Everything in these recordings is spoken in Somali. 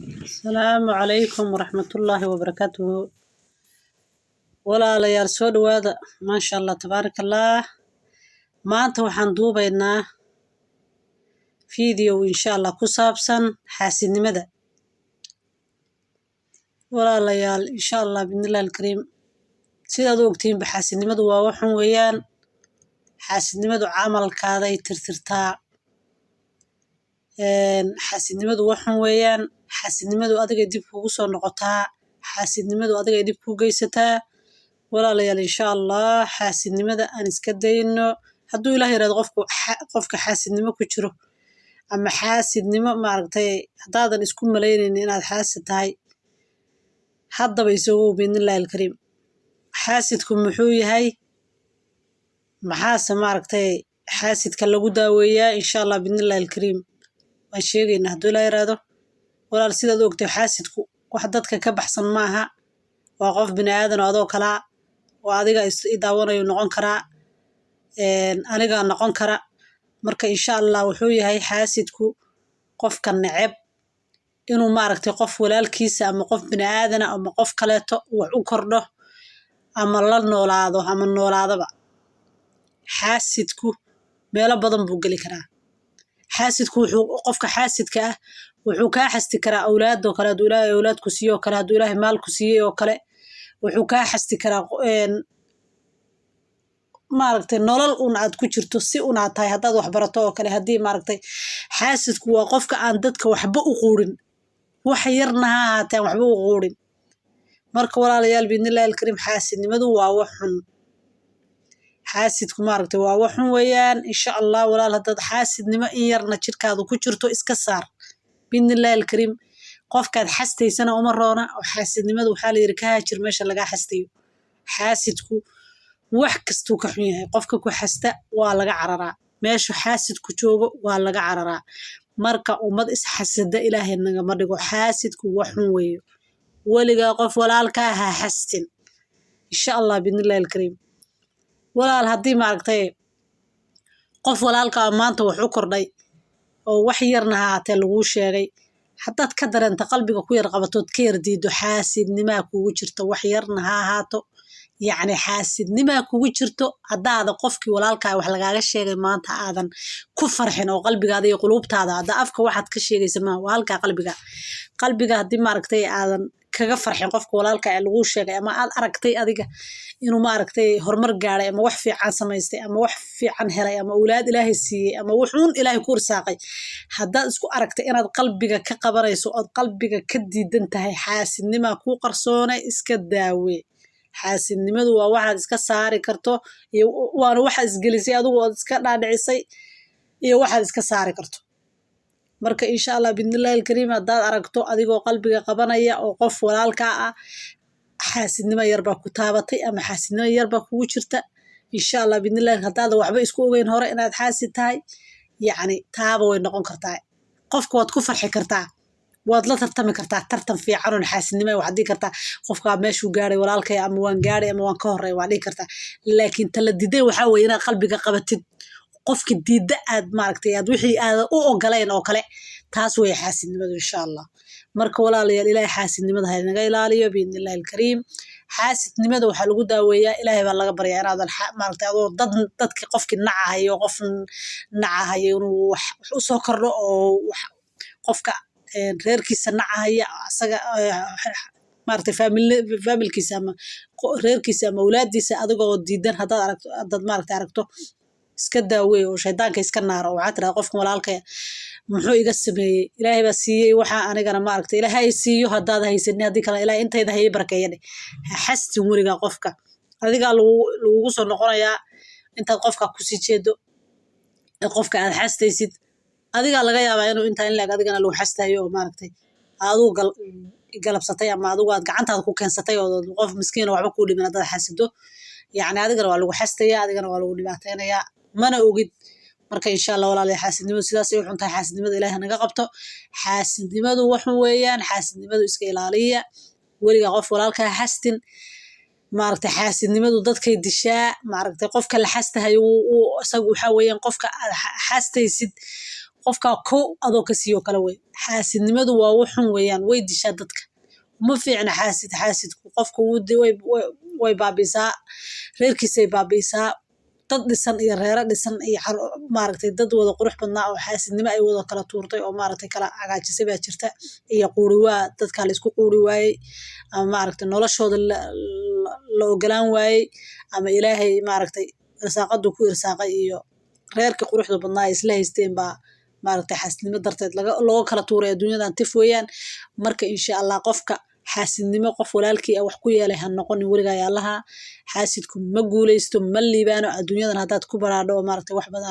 السلام عليكم ورحمة الله وبركاته. ولا ليال سود وهذا ما شاء الله تبارك الله. ما أنت وحندوب إنه فيديو إن شاء الله كسابسا حاسين مدى. ولا ليال إن شاء الله بإذن الله الكريم سيدا دوقتين بحاسين مدى ووحن ويان حاسين مدى عمل كذا يترترتا xaasidnimadu waxan weeyaan xaasidnimadu adiga dib kugu soo noqotaa xaasidnimadu adiga dib ku geysataa walaalayaal insha Allah xaasidnimada aan iska dayno hadduu Ilaahay yiraahdo qofka xaasidnimo ku jiro ama xaasidnimo maaragtay hadaadan isku maleynaynin inaad xaasid tahay haddaba isagoo biidnillahi alkariim xaasidku muxuu yahay maxaase maaragtay xaasidka lagu daaweeyaa insha Allah biidnillahi alkariim waan sheegayna hadduu Ilaahay yiraahdo walaal sidaad ogtay xaasidku wax dadka ka baxsan maaha waa qof bini aadan oo adoo kala oo adiga i daawanayo noqon kara aniga noqon kara marka insha Allah wuxuu yahay xaasidku qofka neceb inuu maaragtay qof walaalkiisa ama qof bini aadan ama qof kaleeto wax u kordho ama la noolaado ama noolaadaba xaasidku meelo badan buu gali karaa xaasidku wuxuu qofka xaasidka ah wuxuu ka xasti karaa awlaad oo kale haduu Ilaahay awlaad ku siiyo kale haduu Ilaahay maal ku siiyo kale wuxuu ka xasti karaa maaragtay nolol aad ku jirto si aad tahay hadaad wax barato oo kale hadii maaragtay xaasidku waa qofka aan dadka waxba u quurin wax yarna ha ahaateen waxba u quurin marka walaalayaal biidnillahi alkariim xaasidnimadu waa wax xun xaasidku maaragtay waa wax xun weeyaan insha Allah walaal hadaad xaasidnimo in yarna jirkaadu ku jirto iska saar biidnillahi alkariim qofkaad xastaysana uma roona oo xaasidnimadu waxaa la yiri ka haajir meesha laga xastayo xaasidku wax kastuu ka xun yahay qofka ku xasta waa laga cararaa meesha xaasidku joogo waa laga cararaa marka ummad is xasada Ilaahay nagama dhigo xaasidku wax xun weeyo waliga qof walaalka ha xastin insha Allah biidnillahi alkariim walaal haddii maaragtay qof walaalka maanta wax u kordhay oo wax yarna haatee lagu sheegay hadaad ka dareento qalbiga ku yar qabatood ka yar diido xaasidnima kugu jirto wax yarna ha ahaato yacni xaasidnima kugu jirto hadaada qofkii walaalka wax lagaaga sheegay maanta aadan ku farxin oo qalbigaada iyo qulubtaada hada afka waxaad ka sheegaysa ma waa halka qalbiga haddii maaragtay aadan kaga farxin qofka walaalka ee lagu sheegay ama aad aragtay adiga inuu maaragtay horumar gaaray ama wax fiican samaystay ama wax fiican helay ama awlaad Ilaahay siiyay ama wuxuun Ilaahay ku irsaaqay hadaad isku aragtay inaad qalbiga ka qabanayso oo qalbiga ka diidan tahay xaasidnima ku qarsoonay iska daawe xaasidnimadu waa waxaad iska saari karto iyo waana waxa isgelisay adigu oo iska dhaadhicisay iyo waxaad iska saari karto marka insha Allah biidnillahi alkariim hadaad aragto adigoo qalbiga qabanaya oo qof walaalka ah xaasidnimo yar baa ku taabatay ama xaasidnimo yar baa kugu jirta insha Allah biidnillahi hadaad waxba isku ogeyn hore inaad xaasid tahay yacni taaba way noqon kartaa qofka waad ku farxi kartaa waad la tartami kartaa tartan fiican oo xaasidnimo wax dhigi kartaa qofka meeshuu gaaray walaalkay ama waan gaaray ama waan ka horeey waa dhigi kartaa laakiin tala diiday waxa weeye inaad qalbiga qabatid qofki diida aad maaragtay aad wixii aad u ogoleen oo kale taas way xaasidnimadu insha Allah marka walaalayaal Ilaahay xaasidnimada ha naga ilaaliyo biidnillahi alkariim xaasidnimada waxa lagu daaweeyaa Ilaahay baa laga baryaa inaad maaragtay adoo dadka qofki nacahayo qof nacahayo inuu wax u soo kordho oo qofka reerkiisa nacahaya asaga maaragtay familkiisa ama reerkiisa ama awlaadiisa adigoo diidan hadaad maaragtay aragto iska daaweey oo shaydaanka iska naaro oo waxa tiraahdo qofka walaalka muxuu iga sameeyay Ilaahay baa siiyay waxa anigana maaragtay Ilaahay siiyo hadaad haysanin hadii kale Ilaahay intayda hay barakeeyay xastin wariga qofka adiga lagu soo noqonayaa intaad qofka ku sii jeedo qofka aad xastaysid adiga laga yaabaa inuu inta in laag adigana lagu xastayo oo maaragtay aadu galabsatay ama adigu aad gacantaada ku keensatay oo qof miskiin waxba ku dhiman dad xasido yacni adigana waa lagu xastaya adigana waa lagu dhibaateenaya mana ogid marka insha Allah walaalahay xaasidnimadu sidaas ay u xuntahay xaasidnimada Ilaahay naga qabto xaasidnimadu wax weeyaan xaasidnimadu iska ilaaliya waliga qof walaalka xastin maaragtay xaasidnimadu dadkay dishaa maaragtay qofka la xastahay isagu waxa weeyaan qofka aad xastaysid qofka ko adoo ka siiyo kala way xaasidnimadu waa wuxun weeyaan way dishaa dadka ma fiicna xaasidku qofka way baabisaa reerkiisay baabisaa dad dhisan iyo reero dhisan iyo maaragtay dad wada qurux badnaa oo xaasidnimo ay wada kala tuurtay oo maaragtay kala cagaajisay baa jirta iyo quuri waa dadka la isku quuri waayey ama maaragtay noloshooda la ogolaan waayey ama ilaahay maaragtay irsaaqadu ku irsaaqay iyo reerkii quruxda badnaa ay isla haysteen baa maaragtay xaasidnimo darteed looga kala tuuray adduunyadan tif weeyaan marka insha allah qofka xaasidnimo qof walaalkii wax ku yeelay ha noqonin weligaa yaalaha xaasidku ma guuleysto ma liibaano adduunyadan haddaad ku baraadho oo maaragtay wax badan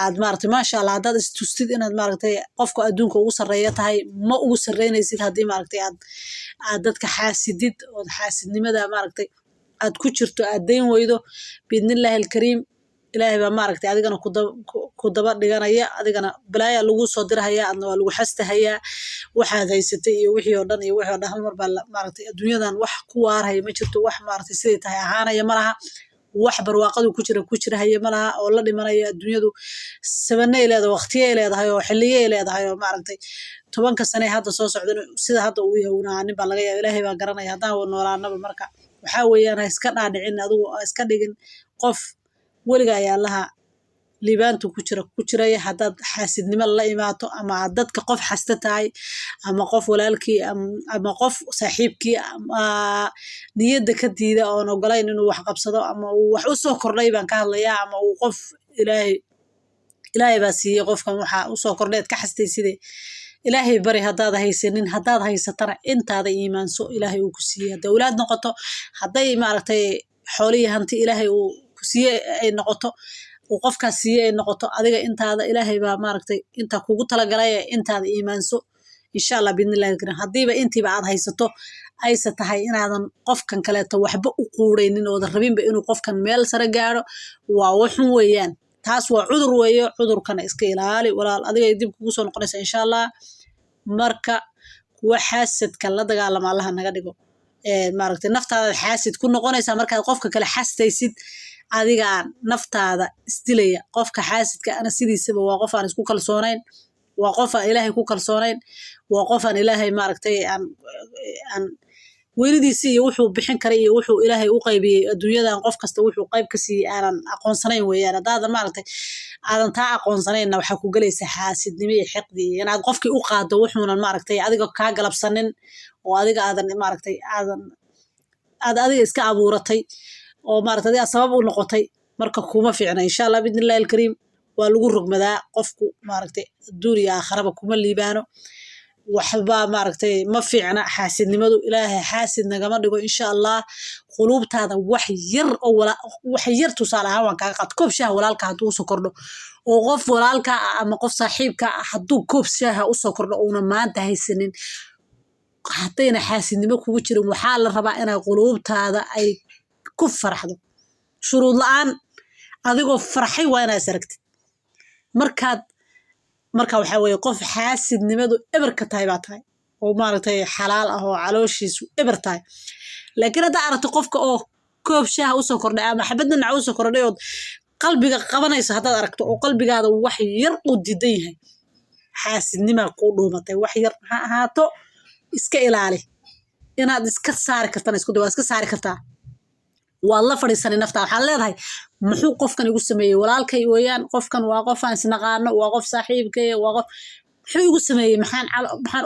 aad maaragtay maasha allah haddaad istustid inaad maaragtay qofka adduunka ugu sarreeya tahay ma ugu sarreynaysid haddii maaragtay aad dadka xaasidid ood xaasidnimada maaragtay aad ku jirto aad dayn weydo biidnillaahi alkariim ilaahay baa maaragtay adigana ku daba dhiganaya adigana balaaya lagu soo dirahaya adna waa lagu xastahayaa waxaad haysatay iyo wixii oo dhan hal mar baa maaragtay adduunyadan wax ku waarhaya ma jirto wax maaragtay siday tahay ahaanaya ma laha wax barwaaqadu ku jirahaya ma laha oo la dhimanaya adduunyadu sabanay leedahay waqtiyay leedahay oo xilliyay leedahay oo maaragtay 10 sano hadda soo socdan sida hadda uu yahay nin baa laga yaabaa ilaahay baa garanaya haddaan noolaanaba marka waxaa weeyaan ha iska dhaadhicin adigu iska dhigin qof weligaa yaalaha liibaantu ku jiraya haddaad xaasidnimo la imaato ama dadka qof xasta tahay ama qof walaalkii ama qof saaxiibkii ama niyadda ka diida oon ogolayn inuu wax qabsado ama uu wax u soo kordhay baan ka hadlayaa ama uu qof ilaahay baa siiyey qofkan waxa u soo kordheed ka xastay sidee ilaahay bari haddaad haysanin haddaad haysatana intaada iimaanso ilaahay uu ku siiyey hadday awlaad noqoto hadday maaragtay xoolihii hanti ilaahay uu ku siiyey ay noqoto uu qofkaas siiyey ay noqoto adiga intaada ilaahay baa maaragtay inta kugu talagalay intaada iimaanso insha allah biidnillahi alkariim haddiiba intiiba aad haysato aysa tahay inaadan qofkan kaleeto waxba u quuraynin oodan rabinba inuu qofkan meel sare gaadho waa waxun weeyaan taas waa cudur weeyo cudurkana iska ilaali walaal adiga dib kugu soo noqonaysa insha allah marka kuwa xaasidka la dagaalama allaha naga dhigo maaragtay naftaada xaasid ku noqonaysaa markaad qofka kale xastaysid adigaa naftaada isdilaya qofka xaasidka ana sidiisaba waa qof aan isku kalsoonayn waa qof aan ilaahay ku kalsoonayn waa qof aan ilaahay maaragtay aan welidiisi iyo wuxuu bixin karay iyo wuxuu ilaahay u qaybiyey adduunyadan qof kasta wuxuu qayb ka siiyey aanan aqoonsanayn weeyaan haddaadan maaragtay aadan taa aqoonsanayna waxaa ku gelaysa xaasidnimo iyo xiqdi inaad qofkii u qaado wuxuunan maaragtay adiga kaa galabsanin oo adiga aadan maaragtay aad adiga iska abuuratay oo maaragtay adiga sabab u noqotay marka kuma fiicna insha allah biidnillahi alkariim waa lagu rogmadaa qofku maaragtay adduun iyo aakhiraba kuma liibaano waxba maaragtay ma fiicna xaasidnimadu ilaahay xaasid nagama dhigo insha allah quluubtaada wax yar tusaale ahaan waan kaaga qaad koob shaaha walaalka hadduu usoo kordho oo qof walaalka ama qof saaxiibka hadduu koob shaaha usoo kordho uuna maanta haysanin haddayna xaasidnimo kugu jirin waxaa la rabaa inay quluubtaada ay ku farxdo shuruud la-aan adigoo farxay waa inaad is aragtid marka waxaa weeye qof xaasidnimadu eber ka tahay baa tahay oo maaragtay xalaal ah oo calooshiisu eber tahay laakiin haddaa aragto qofka oo koob shaaha usoo kordhay ama xabad dhinaca usoo kordhay ood qalbiga qabanayso haddaad aragto oo qalbigaada wax yar uu diidan yahay xaasidnimaa kuu dhuumatay wax yar ha ahaato iska ilaali inaad iska saari kartana isku day waa iska saari kartaa waad la fadhiisanay naftaa waxaad leedahay muxuu qofkan igu sameeyey walaalkay weeyaan qofkan waa qof aan isnaqaano waa qof saaxiibkay waa qof muxuu igu sameeyey maxaan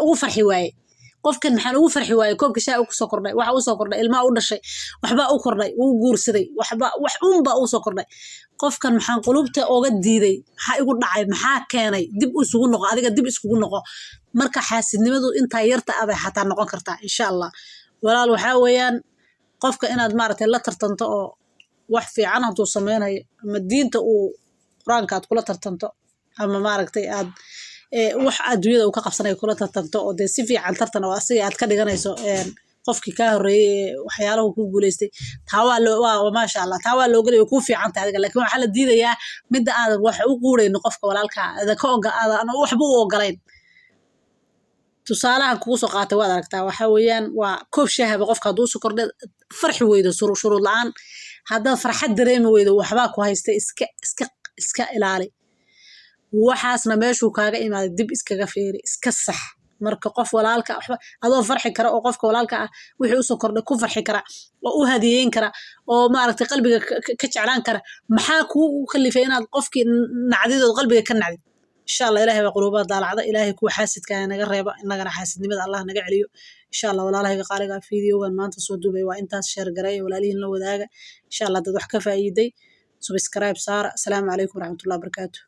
ugu farxi waaye qofkan maxaan ugu farxi waaye koobka shaaha ku soo kordhay waxa uu soo kordhay ilmaha u dhashay waxba u kordhay uu guursaday wax uunba uu soo kordhay qofkan maxaan qulubta ooga diiday maxaa igu dhacay maxaa keenay dib isugu noqo adiga dib iskugu noqo marka xaasidnimadu intaa yarta abay xataa noqon kartaa insha allah walaal waxaa weeyaan qofka inaad maaragtay la tartanto oo wax fiican hadduu sameynayo ama diinta uu qur-aanka aad kula tartanto ama maaragtay aad wax adduunyada uu ka qabsanayo kula tartanto oo dee si fiican tartan oo asiga aad ka dhiganayso qofkii kaa horreeyey waxyaalahu ku guuleystay taa waa maasha allah taa waa loogelay way kuu fiican tahay adiga laakiin waxaa la diidayaa midda aadan wax u quurayno qofka walaalka aadan waxba u ogolayn tusaalahan kugu soo qaatay waad aragtaa waxaa weeyaan waa koob shaahaba qofka hadduu soo kordhay farxi weydo shuruud la-aan haddaad farxad dareemi weydo waxbaa ku haysta iska ilaali waxaasna meeshuu kaaga imaaday dib iskaga fiiri iska sax marka qof walaalka adoo farxi kara oo qofka walaalka ah wixii usoo kordhay ku farxi kara oo u hadiyeyn kara oo maaragtay qalbiga ka jeclaan kara maxaa kuu kalifay inaad qofkii nacdidood qalbiga ka nacdid insha allah ilaahay baa quluubada daalacda ilaahay kuwa xaasidka naga reebo innagana xaasidnimada allah naga celiyo insha allah walaalahayga qaaliga fiidiyogan maanta soo duubay waa intaas share gareeya walaalihiin la wadaaga insha allah dad wax ka faa'iiday subscribe saara asalaamu calaykum waraxmatullahi wabarakaatu